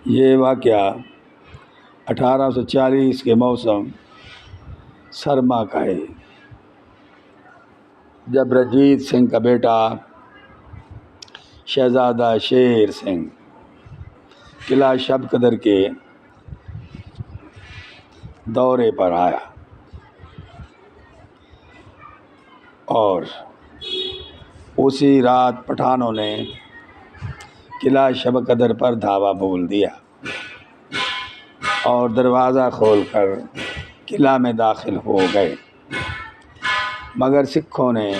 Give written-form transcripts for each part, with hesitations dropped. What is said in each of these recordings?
یہ واقعہ 1840 کے موسم سرما کا ہے، جب رنجیت سنگھ کا بیٹا شہزادہ شیر سنگھ قلعہ شب قدر کے دورے پر آیا اور اسی رات پٹھانوں نے قلعہ شب قدر پر دھاوا بول دیا اور دروازہ کھول کر قلعہ میں داخل ہو گئے، مگر سکھوں نے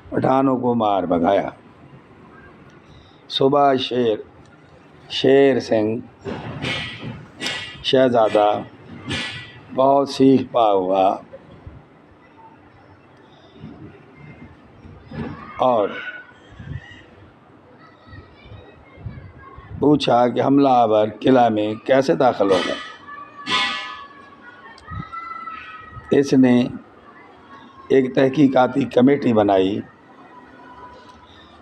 پٹھانوں کو مار بھگایا۔ صبح شیر سنگھ شہزادہ بہت سیکھ پا ہوا اور پوچھا کہ حملہ آور قلعہ میں کیسے داخل ہو گئے۔ اس نے ایک تحقیقاتی کمیٹی بنائی۔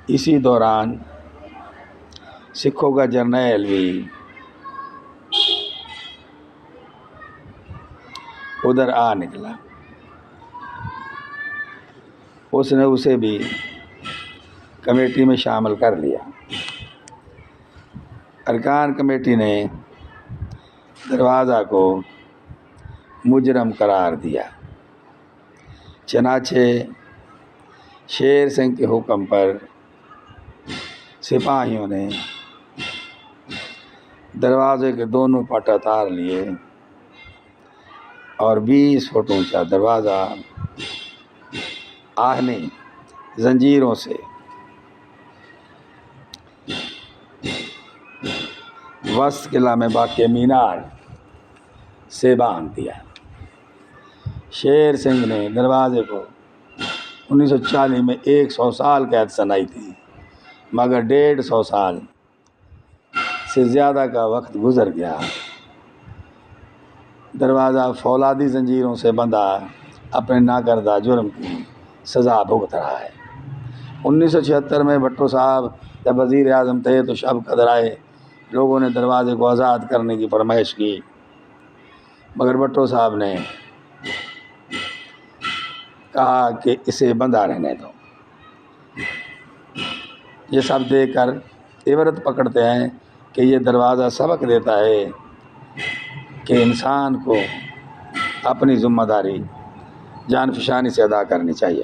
اسی دوران سکھوں کا جرنیل بھی ادھر آ نکلا، اس نے اسے بھی کمیٹی میں شامل کر لیا۔ ارکان کمیٹی نے دروازہ کو مجرم قرار دیا، چنانچہ شیر سنگھ کے حکم پر سپاہیوں نے دروازے کے دونوں پٹ اتار لیے اور 20 فٹ اونچا دروازہ آہنی زنجیروں سے وسط قلعہ میں واقع مینار سے باندھ دیا۔ شیر سنگھ نے دروازے کو 1940 میں 100 سال قید سنائی تھی، مگر 150 سال سے زیادہ کا وقت گزر گیا، دروازہ فولادی زنجیروں سے بندھا اپنے ناکردہ جرم کی سزا بھگت رہا ہے۔ 1976 میں بھٹو صاحب جب وزیر اعظم تھے تو شب قدر آئے، لوگوں نے دروازے کو آزاد کرنے کی فرمائش کی، مگر بھٹو صاحب نے کہا کہ اسے بندھا رہنے دو۔ یہ سب دیکھ کر عبرت پکڑتے ہیں کہ یہ دروازہ سبق دیتا ہے کہ انسان کو اپنی ذمہ داری جان فشانی سے ادا کرنی چاہیے۔